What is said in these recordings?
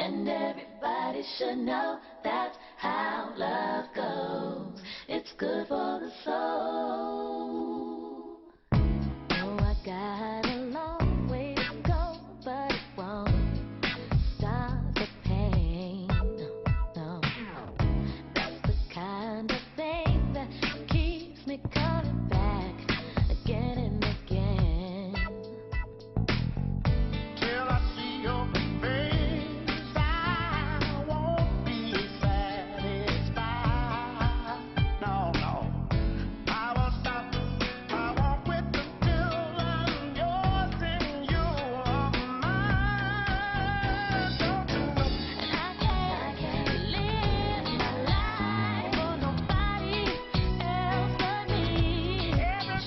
And everybody should know that's how love goes. It's good for the soul. Oh, I got a long way to go, but it won't stop the pain. No, that's the kind of thing that keeps me coming back again and again. Till I see your face, I won't be satisfied. No, no. I won't stop. I won't quit until I'm yours and you are mine. Don't you know? And I can't live my life for nobody else but me.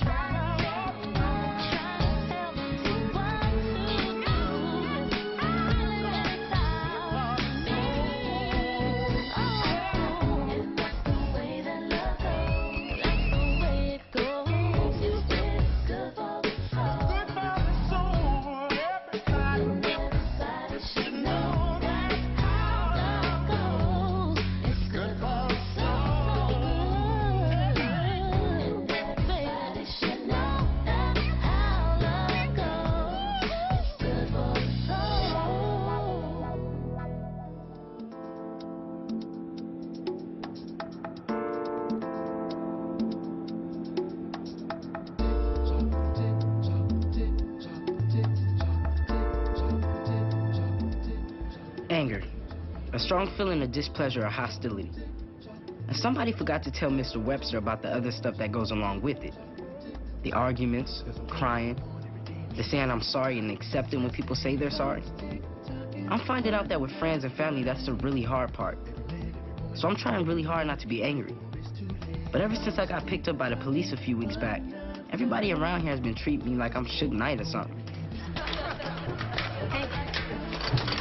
Trying to tell me what to do. It's really, really tough for me. Oh, and that's the way that love goes. That's the way it goes. It's good for the soul. Good for the soul. Everybody. And everybody should know that's how love goes. It's good for the soul. And everybody should know that's how love goes. It's good for the soul. Anger. A strong feeling of displeasure or hostility. And somebody forgot to tell Mr. Webster about the other stuff that goes along with it. The arguments, crying, the saying I'm sorry and accepting when people say they're sorry. I'm finding out that with friends and family, that's the really hard part. So I'm trying really hard not to be angry. But ever since I got picked up by the police a few weeks back, everybody around here has been treating me like I'm Suge Knight or something. Hey,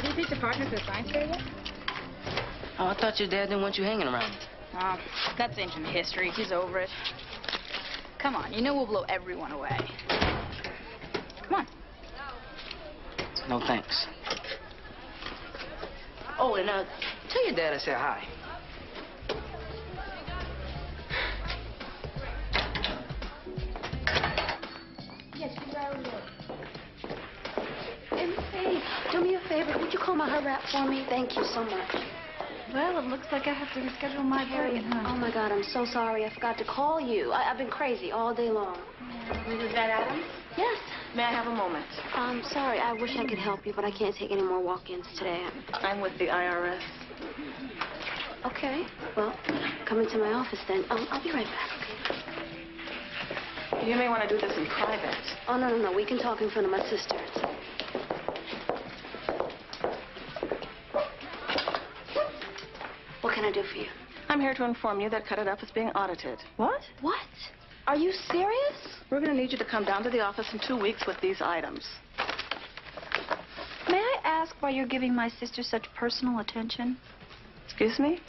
did you teach your partner to the science fair yet? Oh, I thought your dad didn't want you hanging around. Oh, that's ancient history. He's over it. Come on, you know we'll blow everyone away. Come on. No thanks. Oh, and tell your dad I said hi. Yes, she's right over there. Hey, do me a favor. Would you call my her rap for me? Thank you so much. Well, it looks like I have to reschedule my appointment, huh? Oh, my God, I'm so sorry. I forgot to call you. I've been crazy all day long. Was that Adam? Yes. May I have a moment? I'm sorry. I wish I could help you, but I can't take any more walk-ins today. I'm with the IRS. Okay. Well, come into my office then. I'll be right back, okay? You may want to do this in private. Oh, no. We can talk in front of my sister. What can I do for you? I'm here to inform you that Cut It Up is being audited. What? What? Are you serious? We're going to need you to come down to the office in 2 weeks with these items. May I ask why you're giving my sister such personal attention? Excuse me?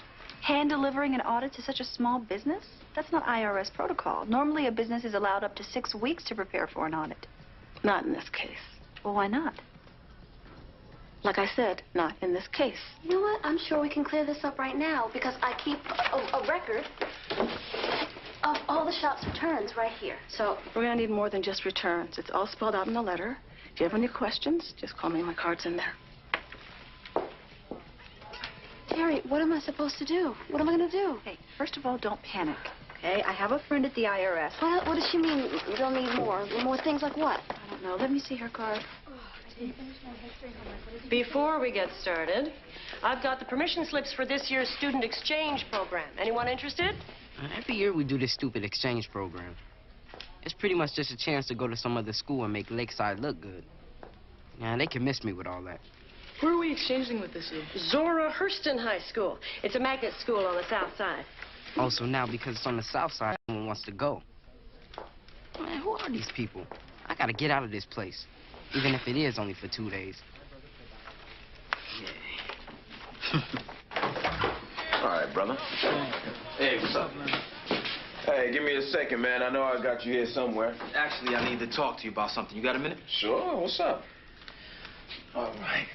Hand-delivering an audit to such a small business? That's not IRS protocol. Normally, a business is allowed up to 6 weeks to prepare for an audit. Not in this case. Well, why not? Like I said, not in this case. You know what? I'm sure we can clear this up right now because I keep a record of all the shop's returns right here. So, We're going to need more than just returns. It's all spelled out in the letter. If you have any questions, just call me. My card's in there. Terry, what am I supposed to do? What am I going to do? Hey, first of all, don't panic, okay? I have a friend at the IRS. What does she mean? They'll need more. More things like what? I don't know. Let me see her card. Before we get started, I've got the permission slips for this year's student exchange program. Anyone interested? Every year we do this stupid exchange program. It's pretty much just a chance to go to some other school and make Lakeside look good. Yeah, they can miss me with all that. Who are we exchanging with this year? Zora Hurston High School. It's a magnet school on the south side. Also now, because it's on the south side, no one wants to go. Man, who are these people? I gotta get out of this place. Even if it is only for 2 days. All right, brother. Hey, what's up, man? Hey, give me a second, man. I know I got you here somewhere. Actually, I need to talk to you about something. You got a minute? Sure, what's up? All right.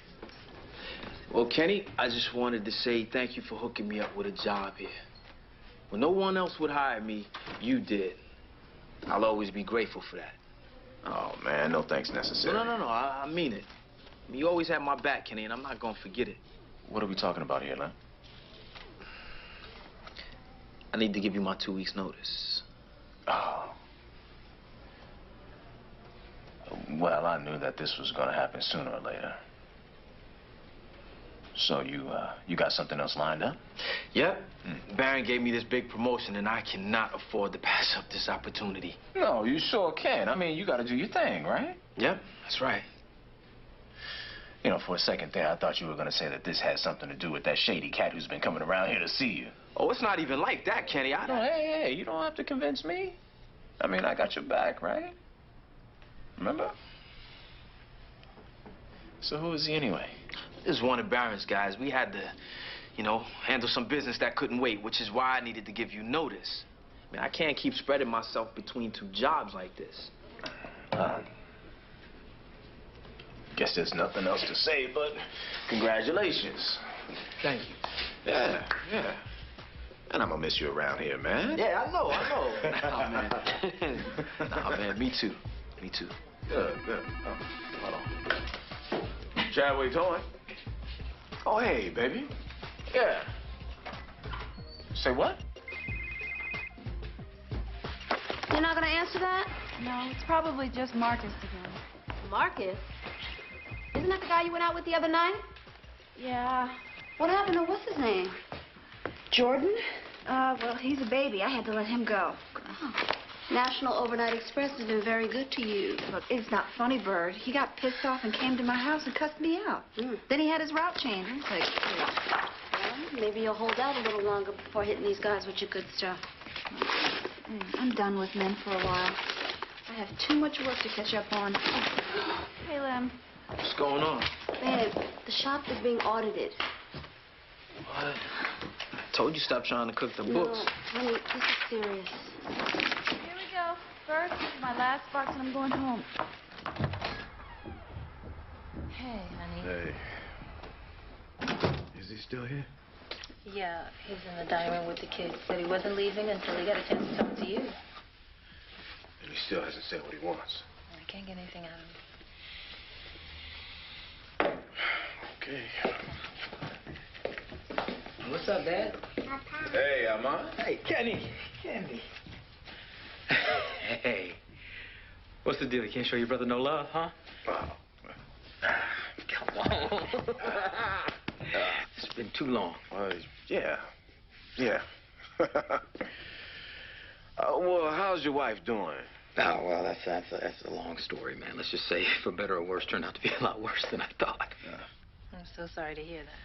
Well, Kenny, I just wanted to say thank you for hooking me up with a job here. When no one else would hire me, you did. I'll always be grateful for that. Oh, man, no thanks necessary. No, I mean it. I mean, you always have my back, Kenny, and I'm not gonna forget it. What are we talking about here, Len? I need to give you my 2 weeks' notice. Oh. Well, I knew that this was gonna happen sooner or later. So you got something else lined up? Yep. Barron gave me this big promotion, and I cannot afford to pass up this opportunity. No, you sure can. I mean, you gotta do your thing, right? Yep, that's right. You know, for a second there, I thought you were gonna say that this had something to do with that shady cat who's been coming around here to see you. Oh, it's not even like that, Kenny. No, hey, you don't have to convince me. I mean, I got your back, right? Remember? So who is he anyway? This is one of Barron's guys. We had to, you know, handle some business that couldn't wait, which is why I needed to give you notice. I mean, I can't keep spreading myself between 2 jobs like this. Guess there's nothing else to say, but congratulations. Thank you. Yeah. And I'm gonna miss you around here, man. Yeah, I know. Nah, man. Nah, man, me too. Good. Oh, hold on. Chad, where you going? Oh, hey, baby. Yeah. Say what? You're not gonna answer that? No, it's probably just Marcus again. Marcus? Isn't that the guy you went out with the other night? Yeah. What happened to what's his name? Jordan? Well, he's a baby. I had to let him go. Oh. National Overnight Express has been very good to you. Look, it's not funny, Bird. He got pissed off and came to my house and cussed me out. Then he had his route changed. It's like, Well, maybe you'll hold out a little longer before hitting these guys with your good stuff. I'm done with men for a while. I have too much work to catch up on. Hey, Lem. What's going on? Babe, the shop is being audited. What? I told you stop trying to cook the books. No, honey, this is serious. Here we go. First, this is my last box and I'm going home. Hey, honey. Hey. Is he still here? Yeah, he's in the dining room with the kids. Said he wasn't leaving until he got a chance to talk to you. And he still hasn't said what he wants. I can't get anything out of him. Okay. What's up, Dad? Hey, Armand. Hey, Kenny. Hey. What's the deal? You can't show your brother no love, huh? Oh. Come on. It's been too long. Yeah. Well, how's your wife doing? Oh, well, that's a long story, man. Let's just say, for better or worse, turned out to be a lot worse than I thought. I'm so sorry to hear that.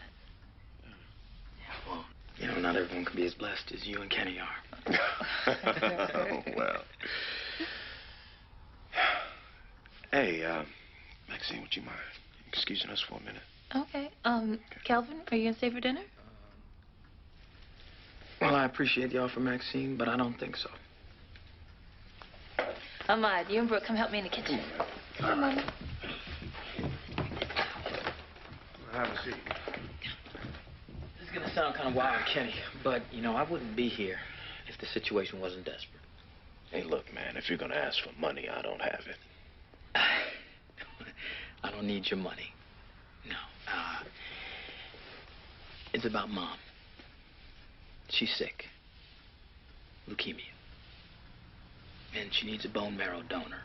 Yeah, well, you know, not everyone can be as blessed as you and Kenny are. Well. Hey, Maxine, would you mind excusing us for a minute? Okay. Calvin, are you gonna stay for dinner? Well, I appreciate the offer, Maxine, but I don't think so. Ahmad, you and Brooke, come help me in the kitchen. Come on. Have a seat. This is gonna sound kind of wild, Kenny, but, you know, I wouldn't be here if the situation wasn't desperate. Hey, look, man, if you're gonna ask for money, I don't have it. I don't need your money. No. It's about Mom. She's sick. Leukemia. And she needs a bone marrow donor.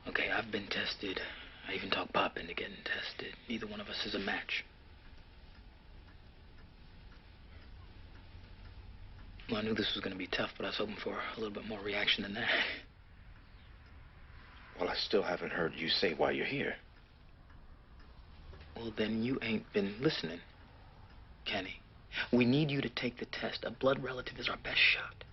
Okay, I've been tested. I even talked Pop into getting tested. Neither one of us is a match. Well, I knew this was going to be tough, but I was hoping for a little bit more reaction than that. Well, I still haven't heard you say why you're here. Well, then you ain't been listening, Kenny. We need you to take the test. A blood relative is our best shot.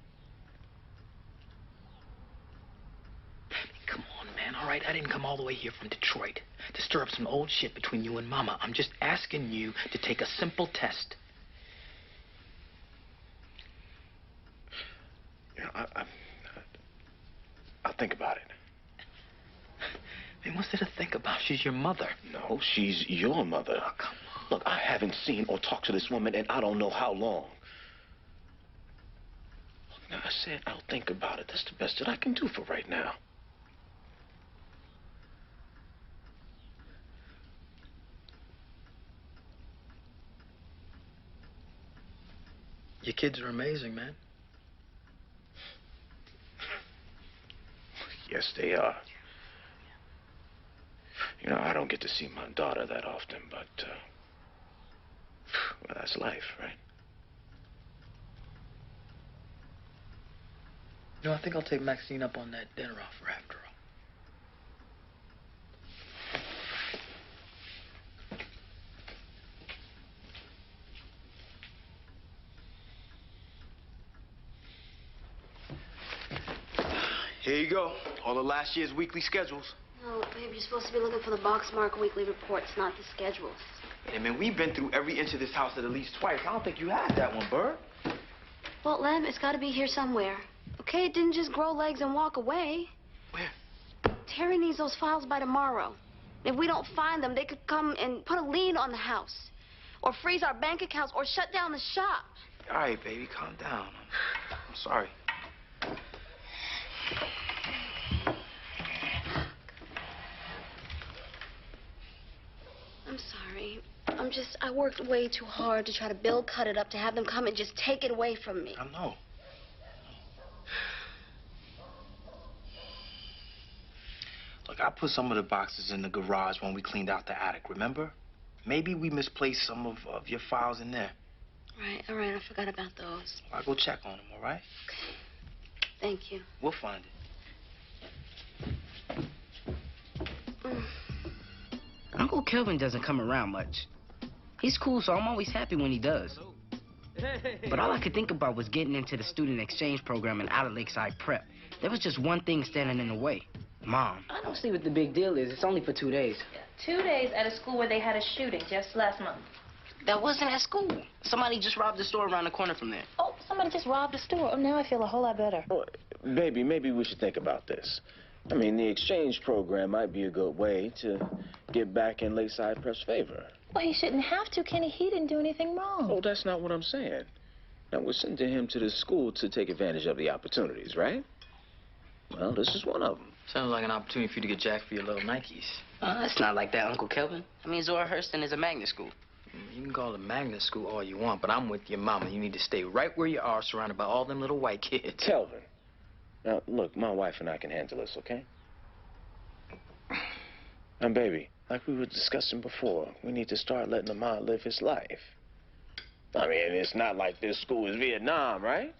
Come on, man, all right? I didn't come all the way here from Detroit to stir up some old shit between you and Mama. I'm just asking you to take a simple test. Yeah, I'll think about it. Man, what's there to think about? She's your mother. No, she's your mother. Oh, come on. Look, I haven't seen or talked to this woman in I don't know how long. Look, now I said I'll think about it. That's the best that I can do for right now. Your kids are amazing, man. Yes, they are. You know, I don't get to see my daughter that often, but, well, that's life, right? You know, I think I'll take Maxine up on that dinner offer after all. Here you go. All of last year's weekly schedules. No, babe, you're supposed to be looking for the Boxmark weekly reports, not the schedules. Hey, man, we've been through every inch of this house at least twice. I don't think you had that one, Bird. Well, Lem, it's got to be here somewhere. Okay, it didn't just grow legs and walk away. Where? Terry needs those files by tomorrow. If we don't find them, they could come and put a lien on the house. Or freeze our bank accounts, or shut down the shop. All right, baby, calm down. I'm sorry. I'm sorry. I worked way too hard to try to build Cut It Up to have them come and just take it away from me. I know. Look, I put some of the boxes in the garage when we cleaned out the attic, remember? Maybe we misplaced some of your files in there. All right, I forgot about those. I'll go check on them, all right? Okay. Thank you. We'll find it. Uncle Kelvin doesn't come around much. He's cool, so I'm always happy when he does. But all I could think about was getting into the student exchange program and out of Lakeside Prep. There was just one thing standing in the way. Mom. I don't see what the big deal is. It's only for 2 days. 2 days at a school where they had a shooting just last month. That wasn't at school. Somebody just robbed the store around the corner from there. Oh, somebody just robbed a store. Oh, now I feel a whole lot better. Oh, baby, maybe we should think about this. I mean, the exchange program might be a good way to get back in Lakeside Prep's favor. Well, he shouldn't have to, Kenny. He didn't do anything wrong. Oh, that's not what I'm saying. Now, we're sending him to the school to take advantage of the opportunities, right? Well, this is one of them. Sounds like an opportunity for you to get jacked for your little Nikes. It's not like that, Uncle Kelvin. I mean, Zora Hurston is a magnet school. You can call it magnet school all you want, but I'm with your mama. You need to stay right where you are, surrounded by all them little white kids. Kelvin. Now, look, my wife and I can handle this, okay? And, baby, like we were discussing before, we need to start letting Lamont live his life. I mean, it's not like this school is Vietnam, right?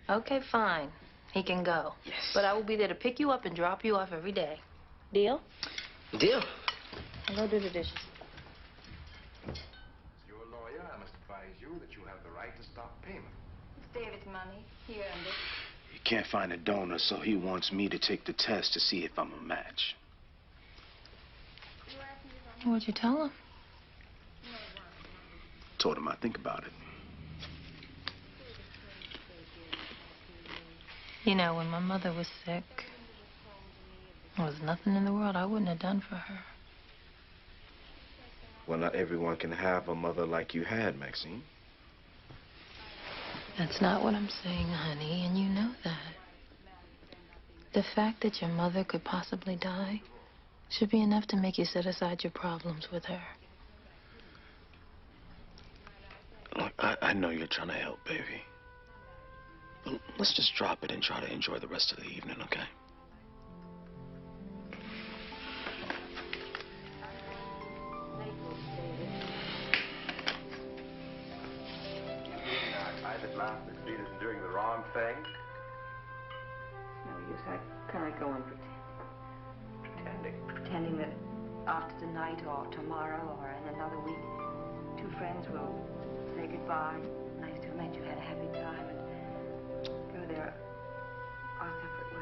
Okay, fine. He can go. Yes. But I will be there to pick you up and drop you off every day. Deal? Deal. I'll go do the dishes. As your lawyer, I must advise you that you have the right to stop payment. It's David's money. He earned it. He can't find a donor, so he wants me to take the test to see if I'm a match. What'd you tell him? Told him I'd think about it. You know, when my mother was sick, there was nothing in the world I wouldn't have done for her. Well, not everyone can have a mother like you had, Maxine. That's not what I'm saying, honey, and you know that. The fact that your mother could possibly die should be enough to make you set aside your problems with her. Look, I know you're trying to help, baby. But let's just drop it and try to enjoy the rest of the evening, okay? I at last succeeded in doing the wrong thing. No, you just kind of go and Pretending. pretending that after tonight or tomorrow or in another week, two friends will say goodbye. Nice to have met you, had a happy time, and go their our separate ways.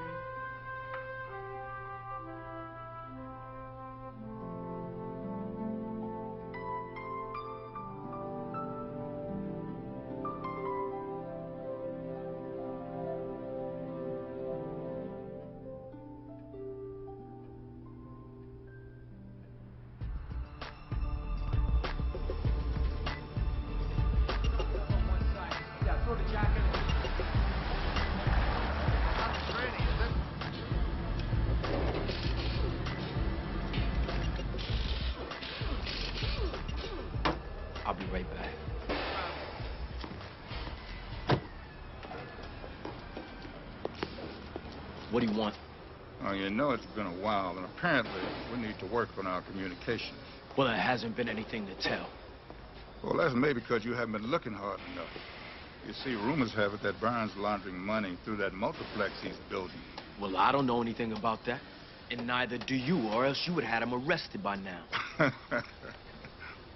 right back. What do you want? Oh, you know it's been a while, and apparently we need to work on our communications. Well, there hasn't been anything to tell. Well, that's maybe because you haven't been looking hard enough. You see, rumors have it that Brian's laundering money through that multiplex he's building. Well, I don't know anything about that. And neither do you, or else you would have had him arrested by now.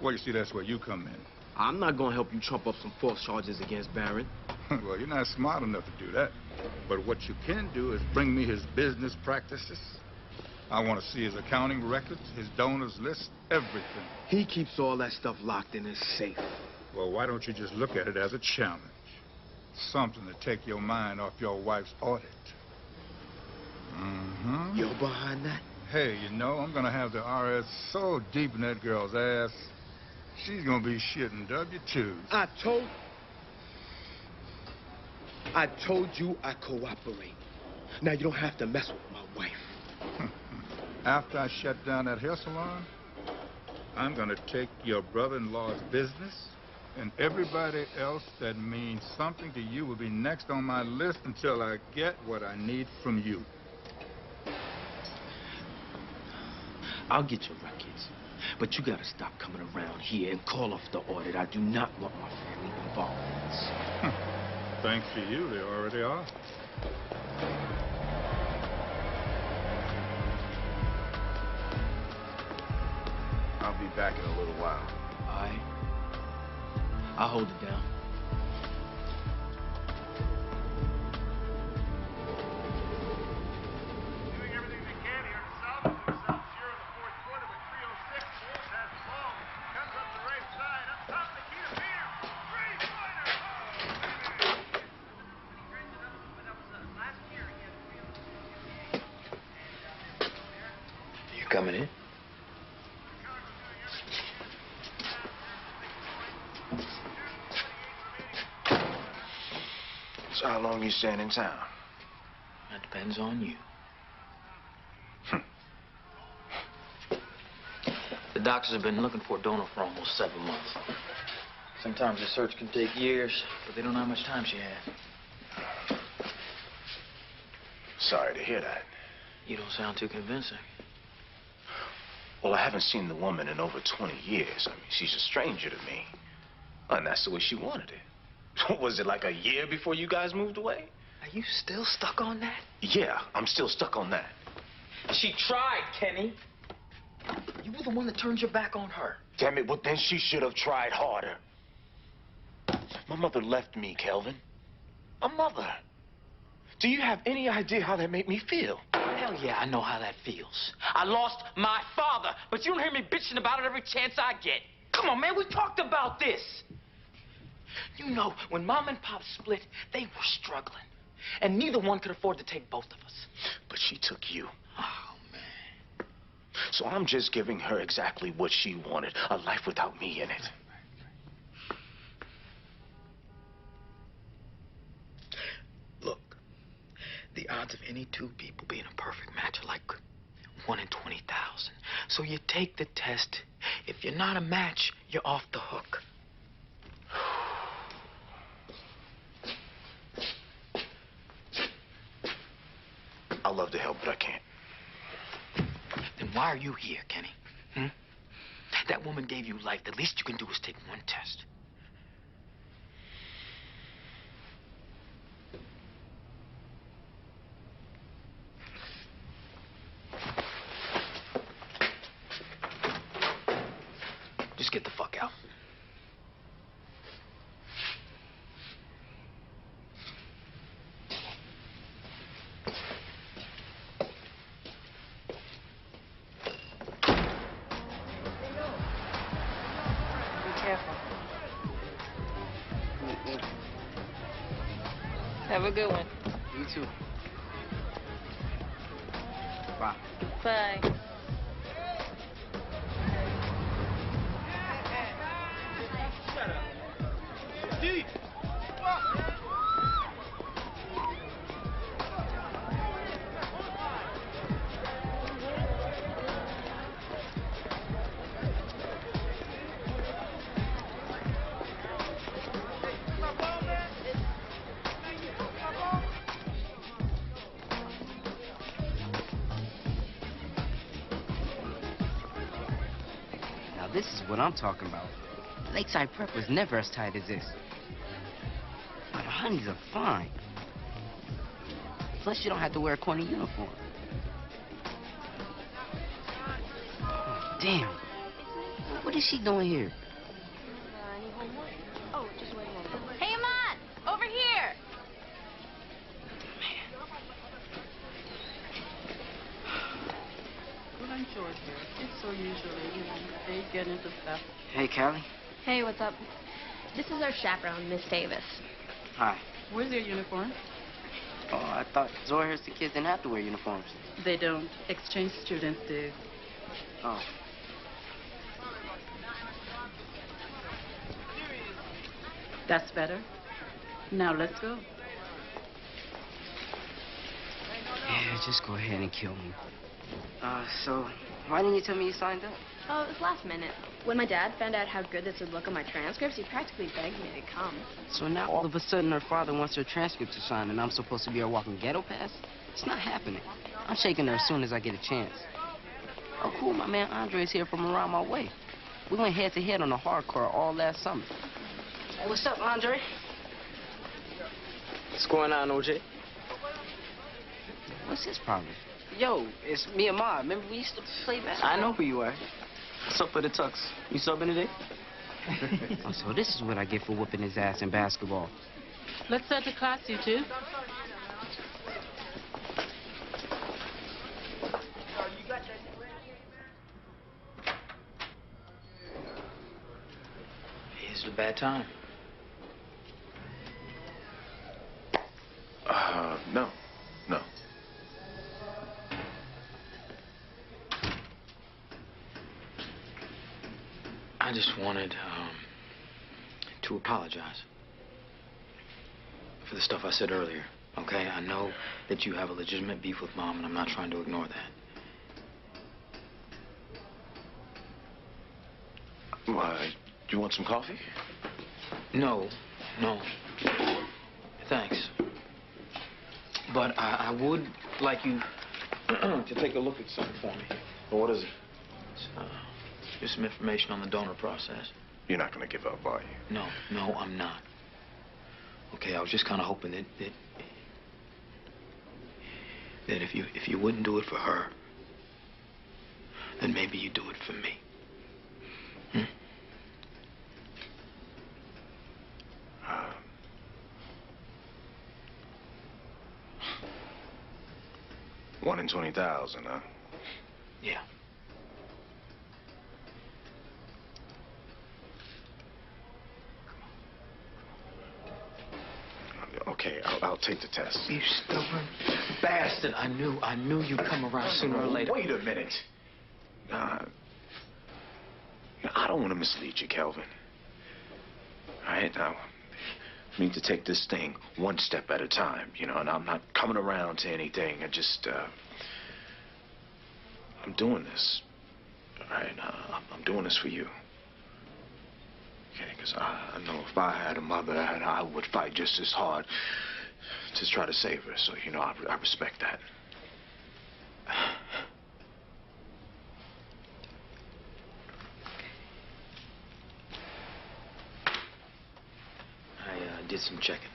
Well, you see, that's where you come in. I'm not going to help you trump up some false charges against Barron. Well, you're not smart enough to do that. But what you can do is bring me his business practices. I want to see his accounting records, his donors list, everything. He keeps all that stuff locked in his safe. Well, why don't you just look at it as a challenge? Something to take your mind off your wife's audit. Mm-hmm. You're behind that? Hey, you know, I'm gonna have the RS so deep in that girl's ass, she's gonna be shitting W-2s. I told you I cooperate. Now you don't have to mess with my wife. After I shut down that hair salon, I'm gonna take your brother-in-law's business, and everybody else that means something to you will be next on my list until I get what I need from you. I'll get your records, but you gotta stop coming around here and call off the audit. I do not want my family involved in this. Thanks to you, they already are. I'll be back in a little while. All right. I'll hold it down. Doing everything they can here to salvage themselves here in the fourth quarter with 3:06. Wolves has the ball. Comes up the right side. Up top, Nikita Peter. Three-pointer. Oh, You coming in? So how long you staying in town? That depends on you. The doctors have been looking for a donor for almost 7 months. Sometimes the search can take years, but they don't know how much time she had. Sorry to hear that. You don't sound too convincing. Well, I haven't seen the woman in over 20 years. I mean, she's a stranger to me. And that's the way she wanted it. Was it like a year before you guys moved away? Are you still stuck on that? Yeah, I'm still stuck on that. She tried, Kenny. You were the one that turned your back on her. Damn it, well then she should have tried harder. My mother left me, Kelvin. A mother. Do you have any idea how that made me feel? Hell yeah, I know how that feels. I lost my father, but you don't hear me bitching about it every chance I get. Come on, man, we talked about this. You know, when Mom and Pop split, they were struggling. And neither one could afford to take both of us. But she took you. Oh, man. So I'm just giving her exactly what she wanted, a life without me in it. Look, the odds of any two people being a perfect match are like 1 in 20,000. So you take the test. If you're not a match, you're off the hook. I'd love to help, but I can't. Then why are you here, Kenny? That woman gave you life. The least you can do is take one test. Just get the fuck out. Have a good one. You too. Bye. Bye. Steve! this is what I'm talking about. Lakeside Prep was never as tight as this. But the honeys are fine. Plus, you don't have to wear a corny uniform. Oh, damn. What is she doing here? Oh, just wait a moment. Hey, Iman! Over here! Well, I'm George here. It's so usually, they get into stuff. Hey, Callie. Hey, what's up? This is our chaperone, Miss Davis. Hi. Where's their uniform? Oh, I thought Zohurst kids didn't have to wear uniforms. They don't. Exchange students do. Oh. That's better. Now let's go. Yeah, just go ahead and kill me. So, why didn't you tell me you signed up? Oh, it was last minute. When my dad found out how good this would look on my transcripts, he practically begged me to come. So now all of a sudden her father wants her transcript to sign and I'm supposed to be her walking ghetto pass? It's not happening. I'm shaking her as soon as I get a chance. Oh, cool, my man Andre's here from around my way. We went head-to-head on the hardcore all last summer. Hey, what's up, Andre? What's going on, OJ? What's his problem? Yo, it's me and Ma. Remember we used to play basketball? I know who you are. What's up with the tux? You subbing today? Oh, so this is what I get for whooping his ass in basketball. Let's start the class, you two. It's a bad time. No. No. I just wanted to apologize for the stuff I said earlier, okay? I know that you have a legitimate beef with Mom, and I'm not trying to ignore that. Why, do you want some coffee? No. Thanks. But I would like you to take a look at something for me. Well, what is it? It's, just some information on the donor process. You're not going to give up, are you? No, I'm not. Okay, I was just kind of hoping that if you wouldn't do it for her, then maybe you'd do it for me. Hmm? 1 in 20,000, huh? Yeah. Okay, I'll take the test. You stubborn bastard. I knew you'd come around sooner or later. Wait a minute. I don't want to mislead you, Kelvin. All right, now, I need to take this thing one step at a time, you know, and I'm not coming around to anything. I'm doing this. All right, I'm doing this for you. Okay, because I know if I had a mother, I would fight just as hard to try to save her. So, you know, I respect that. I did some checking.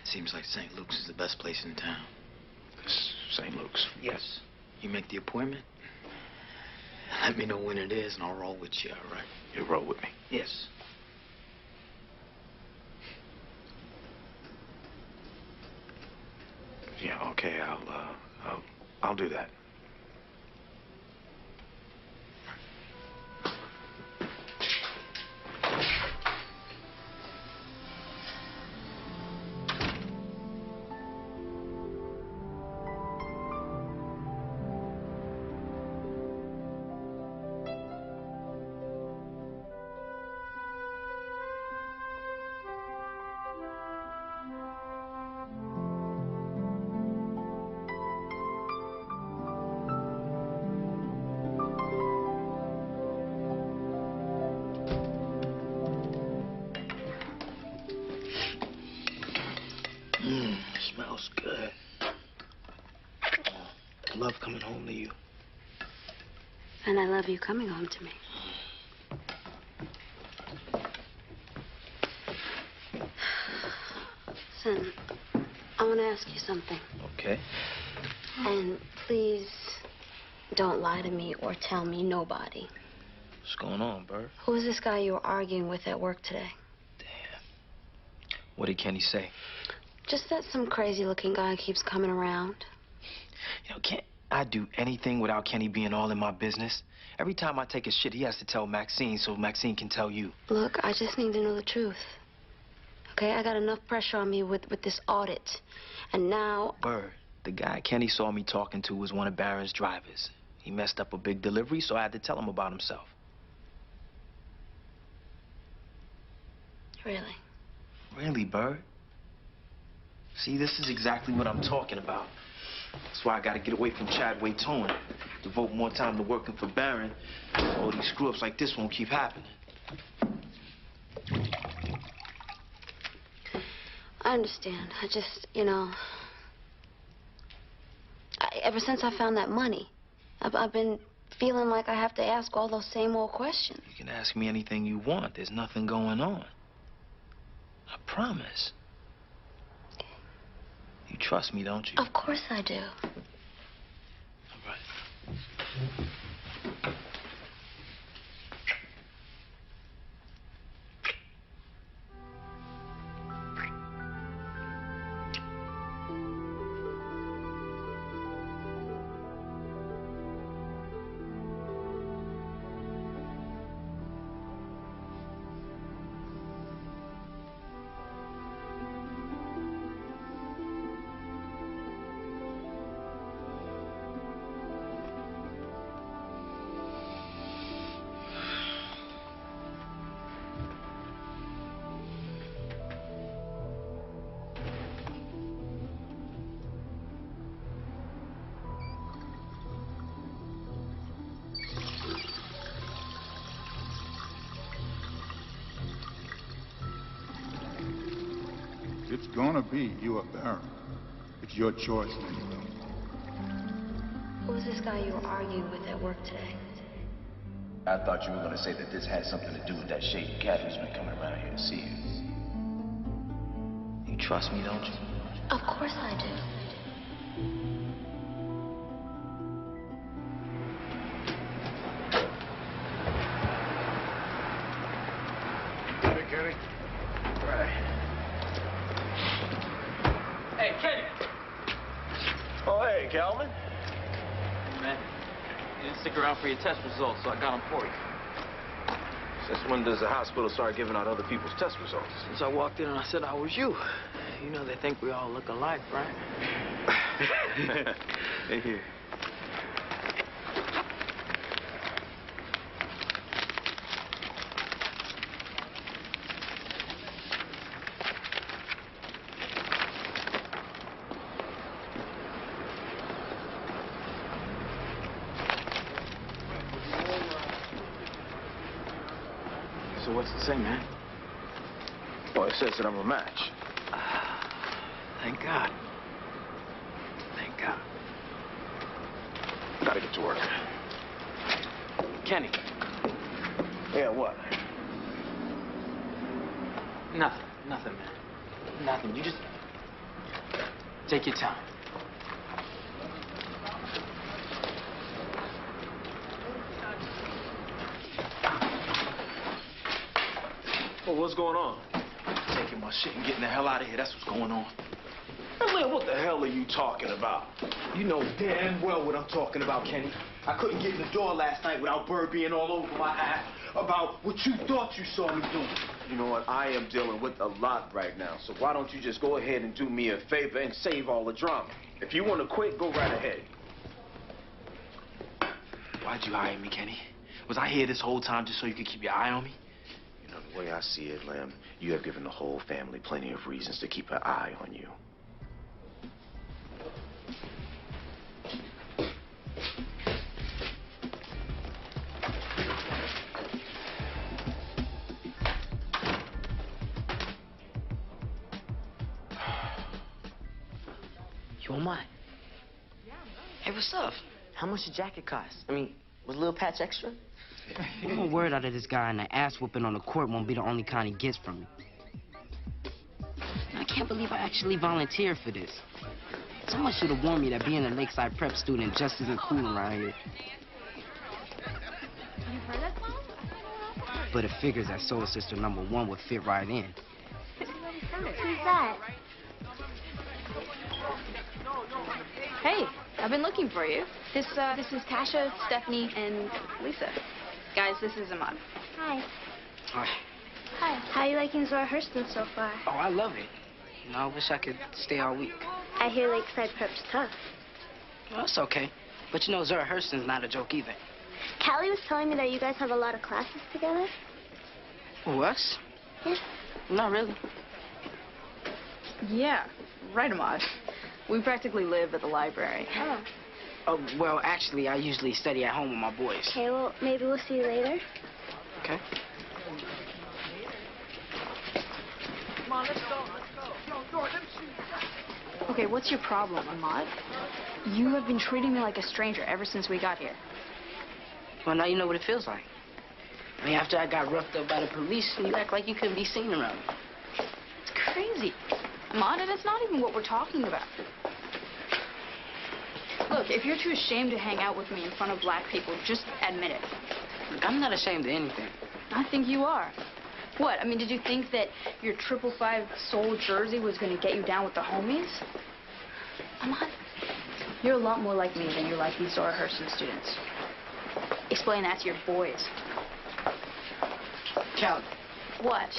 Seems like St. Luke's is the best place in town. St. Luke's? Yes. You make the appointment, let me know when it is, and I'll roll with you, all right? You'll roll with me? Yes. Yeah, okay, I'll do that. Smells good. I love coming home to you. And I love you coming home to me. Listen, I want to ask you something. Okay. And please don't lie to me or tell me nobody. What's going on, Bird? Who is this guy you were arguing with at work today? What did Kenny say? Just that some crazy-looking guy keeps coming around. You know, can't I do anything without Kenny being all in my business? Every time I take a shit, he has to tell Maxine so Maxine can tell you. Look, I just need to know the truth. Okay, I got enough pressure on me with this audit. And now... Bird, the guy Kenny saw me talking to was one of Barron's drivers. He messed up a big delivery, so I had to tell him about himself. Really? Really, Bird? See, this is exactly what I'm talking about. That's why I gotta get away from Chadway Towing. Devote more time to working for Barron. All these screw-ups like this won't keep happening. I understand. I just, you know... ever since I found that money, I've been feeling like I have to ask all those same old questions. You can ask me anything you want. There's nothing going on. I promise. Okay. You trust me, don't you? Of course I do. All right. It's gonna be you or Barron. It's your choice, Manuel. Who was this guy you were arguing with at work today? I thought you were going to say that this had something to do with that shady cat who's been coming around here to see you. You trust me, don't you? Of course I do. Hey, Kenny. Right. Hey, Kenny! Oh, hey, Calvin. Man, you didn't stick around for your test results, so I got them for you. Since when does the hospital start giving out other people's test results? Since I walked in and I said I was you. You know they think we all look alike, right? Hey, here. So what's it say, man? Well, it says that I'm a match. Thank God. Thank God. Gotta get to work. Kenny. Yeah, what? Nothing, man. Nothing. You just take your time. Well, what's going on? Taking my shit and getting the hell out of here. That's what's going on. Hey, Lynn, what the hell are you talking about? You know damn well what I'm talking about, Kenny. I couldn't get in the door last night without Bird being all over my ass about what you thought you saw me doing. You know what? I am dealing with a lot right now, so why don't you just go ahead and do me a favor and save all the drama? If you want to quit, go right ahead. Why'd you hire me, Kenny? Was I here this whole time just so you could keep your eye on me? You know, the way I see it, Lem, you have given the whole family plenty of reasons to keep an eye on you. You on mine? Hey, what's up? How much the jacket cost? I mean, was a little patch extra? One more word out of this guy and the ass whooping on the court won't be the only kind he gets from me. I can't can't believe I actually volunteered for this. Someone should have warned me that being a Lakeside Prep student just isn't cool around here. You heard that song? But it figures that Soul Sister #1 would fit right in. Who's that? Hey, I've been looking for you. This is Tasha, Stephanie, and Lisa. Guys, this is Ahmad. Hi. Hi. Hi. How are you liking Zora Hurston so far? Oh, I love it. You know, I wish I could stay all week. I hear Lakeside Prep's tough. Well, that's okay. But you know, Zora Hurston's not a joke either. Callie was telling me that you guys have a lot of classes together. Who, us? Yeah. Not really. Yeah, right, Ahmad. We practically live at the library. Oh. Oh, well, actually, I usually study at home with my boys. Okay, well, maybe we'll see you later. Okay. Come on, let's go. Yo, George, let me see. Okay, what's your problem, Ahmad? You have been treating me like a stranger ever since we got here. Well, now you know what it feels like. I mean, after I got roughed up by the police, you act like you couldn't be seen around me. It's crazy. Ahmad, and it's not even what we're talking about. Look, if you're too ashamed to hang out with me in front of black people, just admit it. Look, I'm not ashamed of anything. I think you are. What? I mean, did you think that your 555 Soul jersey was going to get you down with the homies? Ahmad, you're a lot more like me than you're like these Zora Hurston students. Explain that to your boys. Callie. What?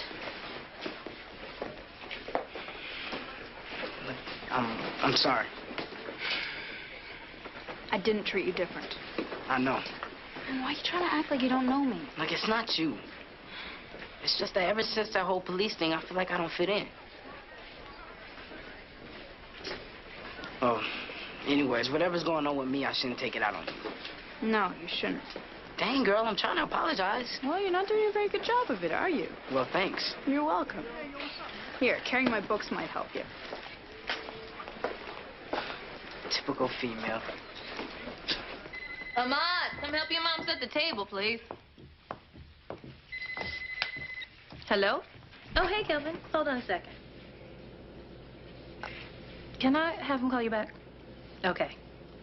I'm sorry. I didn't treat you different. I know. And why are you trying to act like you don't know me? Like, it's not you. It's just that ever since that whole police thing, I feel like I don't fit in. Oh, anyways, whatever's going on with me, I shouldn't take it out on you. No, you shouldn't. Dang, girl, I'm trying to apologize. Well, you're not doing a very good job of it, are you? Well, thanks. You're welcome. Here, carrying my books might help you. Typical female. Ahmad, come help your mom set the table, please. Hello? Oh, hey, Kelvin. Hold on a second. Can I have him call you back? Okay.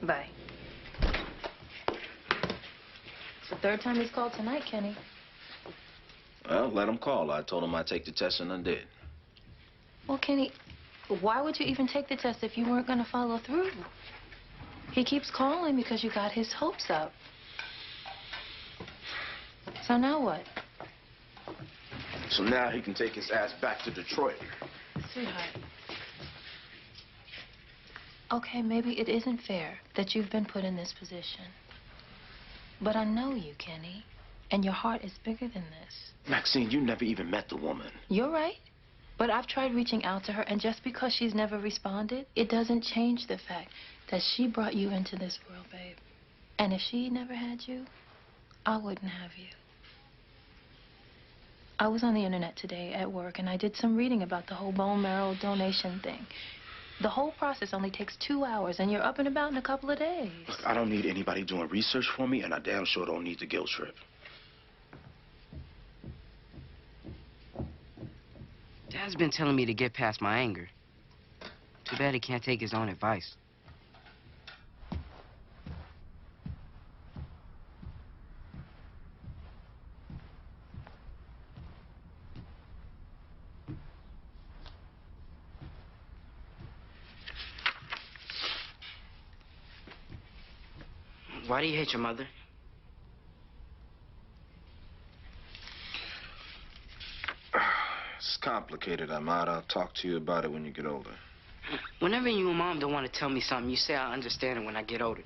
Bye. It's the third time he's called tonight, Kenny. Well, let him call. I told him I'd take the test and I did. Well, Kenny, why would you even take the test if you weren't going to follow through? He keeps calling because you got his hopes up. So now what? So now he can take his ass back to Detroit. Sweetheart. Okay, maybe it isn't fair that you've been put in this position. But I know you, Kenny. And your heart is bigger than this. Maxine, you never even met the woman. You're right. But I've tried reaching out to her, and just because she's never responded, it doesn't change the fact that she brought you into this world, babe. And if she never had you, I wouldn't have you. I was on the internet today at work, and I did some reading about the whole bone marrow donation thing. The whole process only takes 2 hours, and you're up and about in a couple of days. Look, I don't need anybody doing research for me, and I damn sure don't need the guilt trip. Dad's been telling me to get past my anger. Too bad he can't take his own advice. Why do you hate your mother? It's complicated, Ahmad. I'll talk to you about it when you get older. Whenever you and Mom don't want to tell me something, you say I'll understand it when I get older.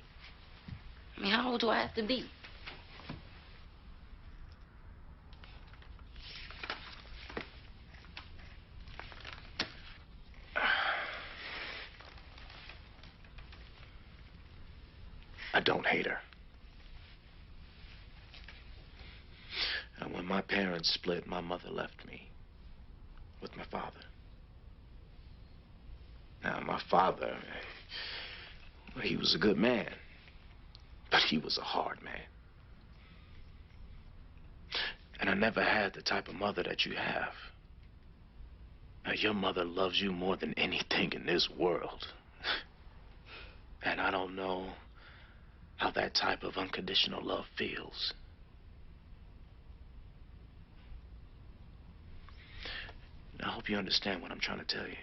I mean, how old do I have to be? I don't hate her. And when my parents split, my mother left me with my father. Now, my father, well, he was a good man, but he was a hard man. And I never had the type of mother that you have. Now, your mother loves you more than anything in this world. And I don't know how that type of unconditional love feels. I hope you understand what I'm trying to tell you.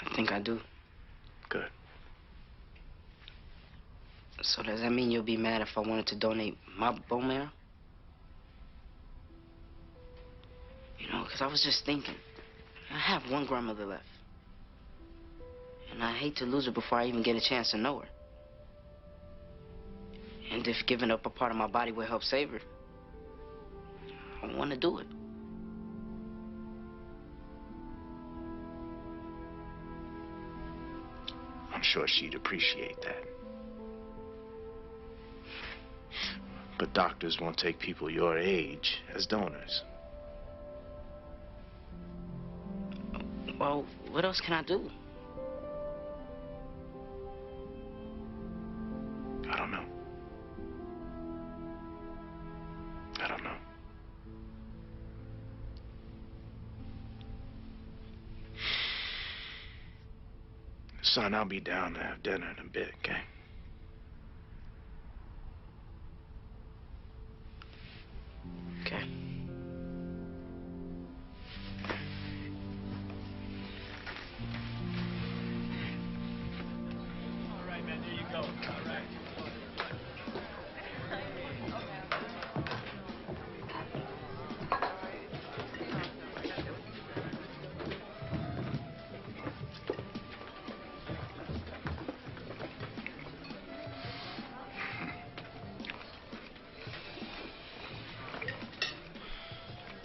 I think I do. Good. So does that mean you'll be mad if I wanted to donate my bone marrow? You know, because I was just thinking, I have one grandmother left. And I hate to lose her before I even get a chance to know her. And if giving up a part of my body will help save her, I want to do it. I'm sure she'd appreciate that. But doctors won't take people your age as donors. Well, what else can I do? I don't know. I don't know. Son, I'll be down to have dinner in a bit, okay? Okay. All right, man, there you go. All right.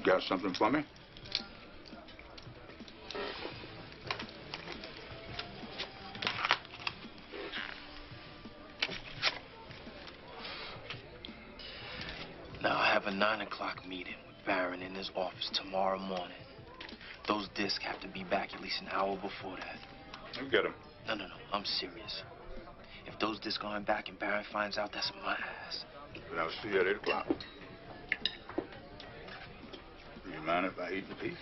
Got something for me? Now, I have a 9 o'clock meeting with Baron in his office tomorrow morning. Those discs have to be back at least an hour before that. You get them. No, I'm serious. If those discs aren't back and Baron finds out, that's my ass. But I'll see you at 8 o'clock. Do you mind if I eat in peace?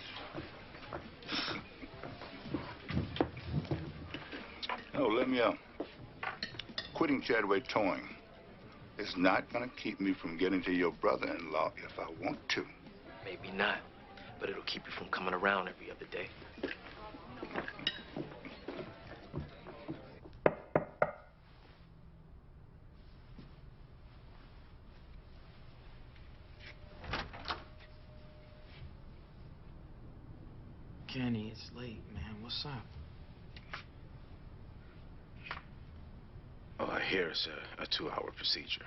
Oh, let me quitting Chadway Towing is not going to keep me from getting to your brother-in-law if I want to. Maybe not, but it'll keep you from coming around every other day. Kenny, it's late, man. What's up? Oh, I hear it's a 2-hour procedure.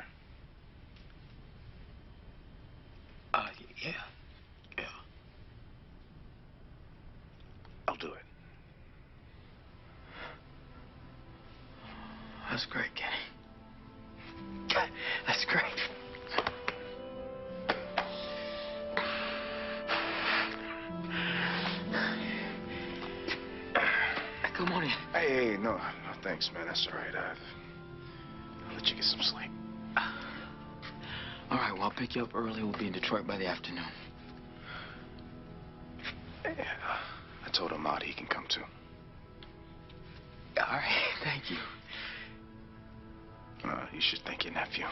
Yeah. I'll do it. That's great, Kenny. That's great. Come on in. Hey, no, thanks, man. That's all right. I'll let you get some sleep. All right, well, I'll pick you up early. We'll be in Detroit by the afternoon. Yeah, I told Ahmad he can come too. All right, thank you. You should thank your nephew.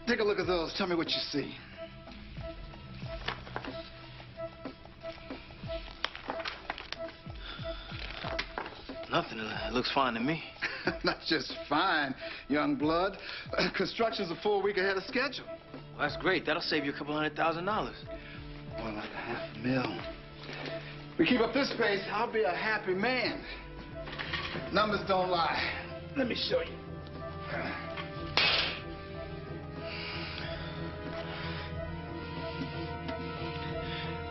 Take a look at those. Tell me what you see. Nothing. It looks fine to me. Not just fine, young blood. Construction's a full week ahead of schedule. Well, that's great. That'll save you a couple $100,000. More like $500,000. We keep up this pace, I'll be a happy man. Numbers don't lie. Let me show you.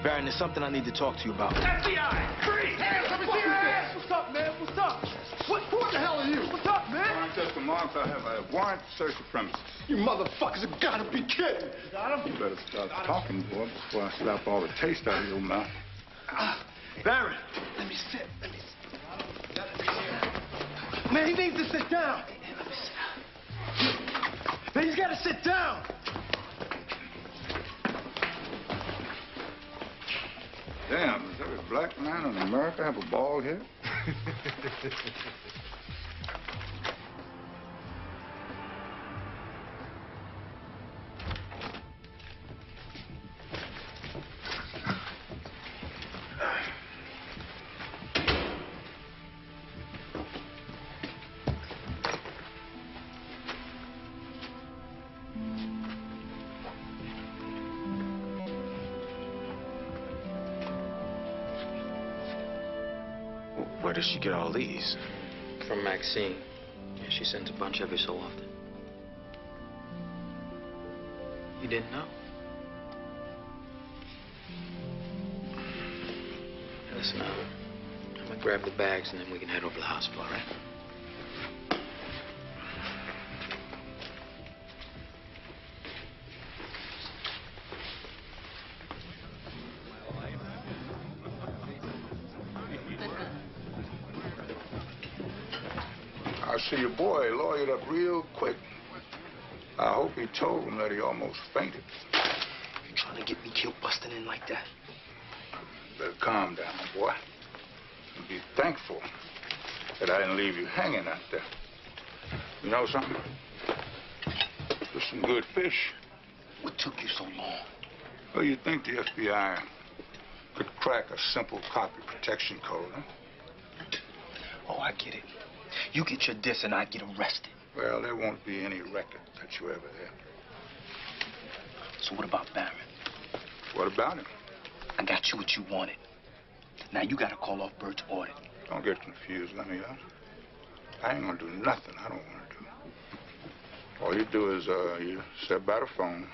Baron, there's something I need to talk to you about. FBI! Creed! Hands, let me see your ass! What's up, man? What's up? What the hell are you? What's up, man? Marks, I have a warrant to search the premises. You motherfuckers have got to be kidding. Got him? You better start talking, boy, before I slap all the taste out of your mouth. Barry, let me sit. Man, he needs to sit down. Man, he's got to sit down. Damn, does every black man in America have a bald head? Where did she get all these? From Maxine. Yeah, she sends a bunch every so often. You didn't know? Listen, I'm gonna grab the bags and then we can head over to the hospital, all right? I see your boy lawyered up real quick. I hope he told him that he almost fainted. You trying to get me killed busting in like that? Better calm down, boy. And be thankful that I didn't leave you hanging out there. You know something? There's some good fish. What took you so long? Well, you'd think the FBI could crack a simple copy protection code, huh? Oh, I get it. You get your diss and I get arrested. Well, there won't be any record that you ever had. So what about Barron? What about him? I got you what you wanted. Now you gotta call off Bert's audit. Don't get confused, let me out. I ain't gonna do nothing I don't want to do. All you do is you step by the phone,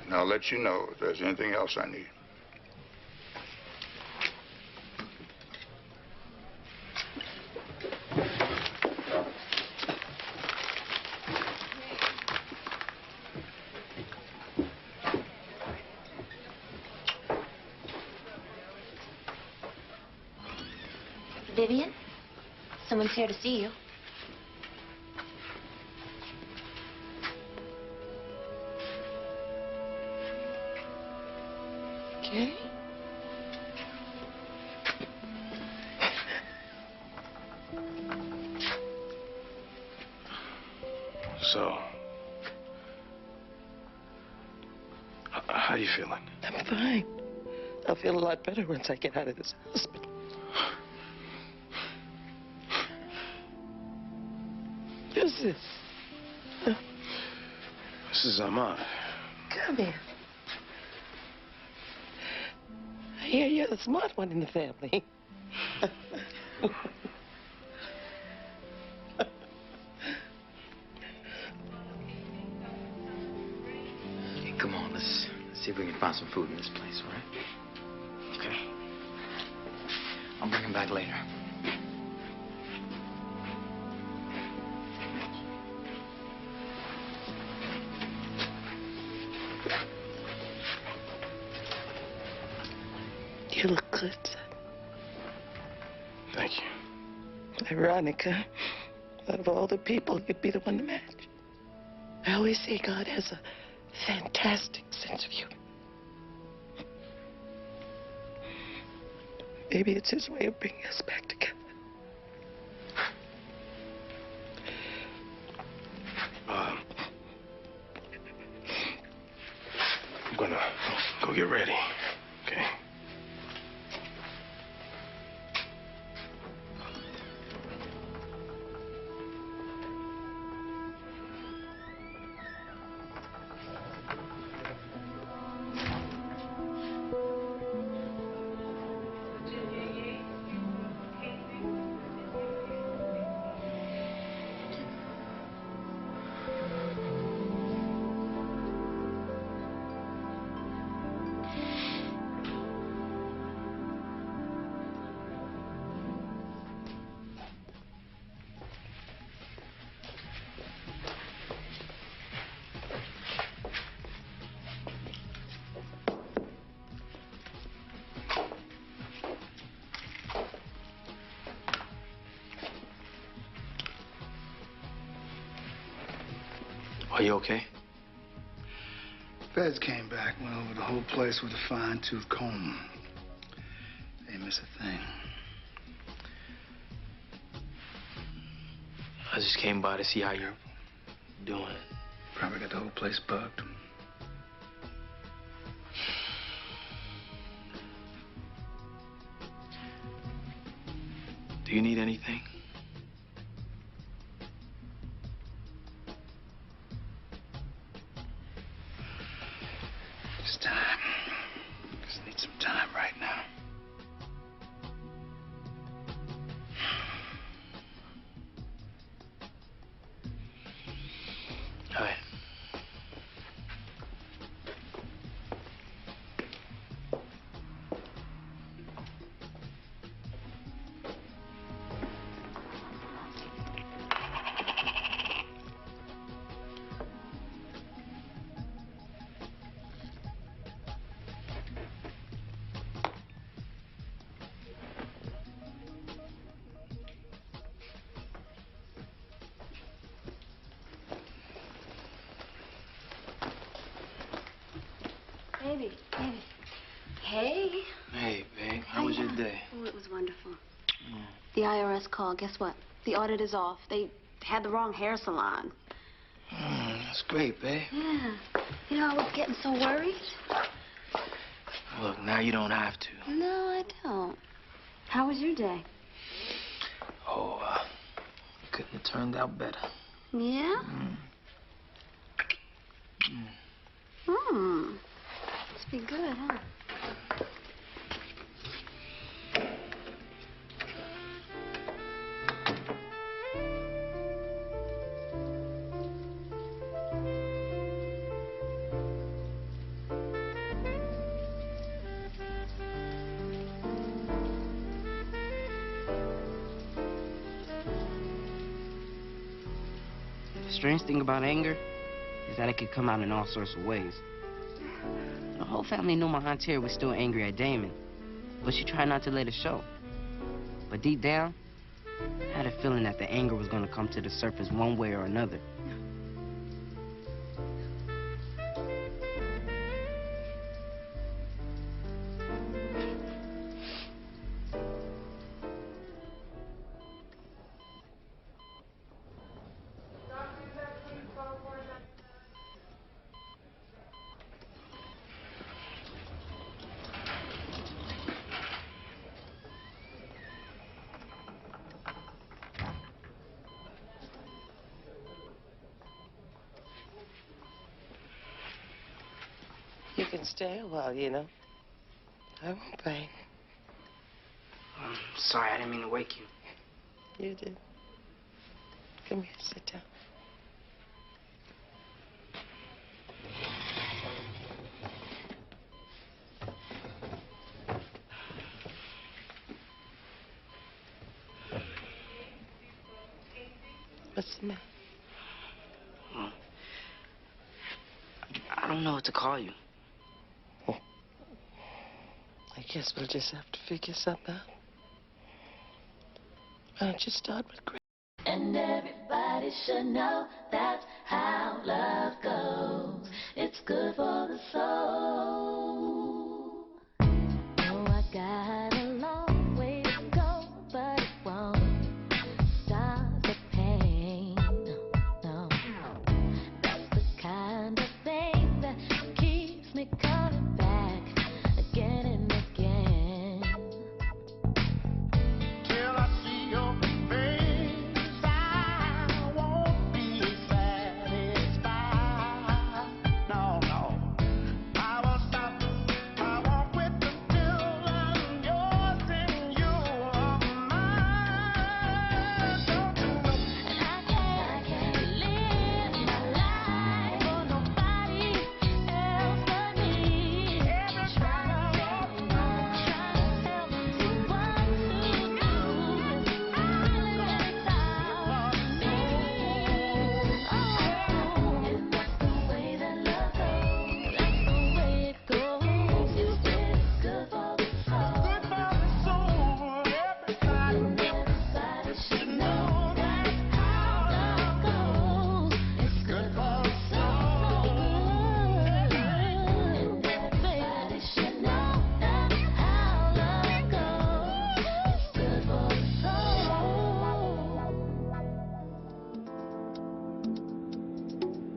and I'll let you know if there's anything else I need. Vivian, someone's here to see you. Okay. So, how you feeling? I'm fine. I'll feel a lot better once I get out of this hospital. Who's this? This is Ahmad. Come here. I hear you're the smart one in the family. Hey, come on, let's see if we can find some food in this place, all right? Okay. I'll bring him back later. You look good, son. Thank you. Ironic, huh? Out of all the people, you'd be the one to match. I always say God has a fantastic sense of humor. Maybe it's his way of bringing us back together. I'm gonna go get ready, okay? Are you okay? Feds came back, went over the whole place with a fine-tooth comb. They miss a thing. I just came by to see how you're doing. Probably got the whole place bugged. Do you need anything? It's time. Just need some time right now. All right. Baby. Hey. Hey, babe. How was your day? Oh, it was wonderful. The IRS called. Guess what? The audit is off. They had the wrong hair salon. That's great, babe. Yeah. You know, I was getting so worried. Look, now you don't have to. No, I don't. How was your day? Oh, couldn't have turned out better. Yeah? Must be good, huh? The strange thing about anger is that it could come out in all sorts of ways. The whole family knew my Aunt Terry was still angry at Damon, but she tried not to let it show. But deep down, I had a feeling that the anger was going to come to the surface one way or another. You can stay a while, you know. I won't bang. I'm sorry, I didn't mean to wake you. You did. Come here, sit down. What's the matter? I don't know what to call you. I guess we'll just have to figure something out. Why don't you start with Grace? And everybody should know that's how love goes. It's good for the soul.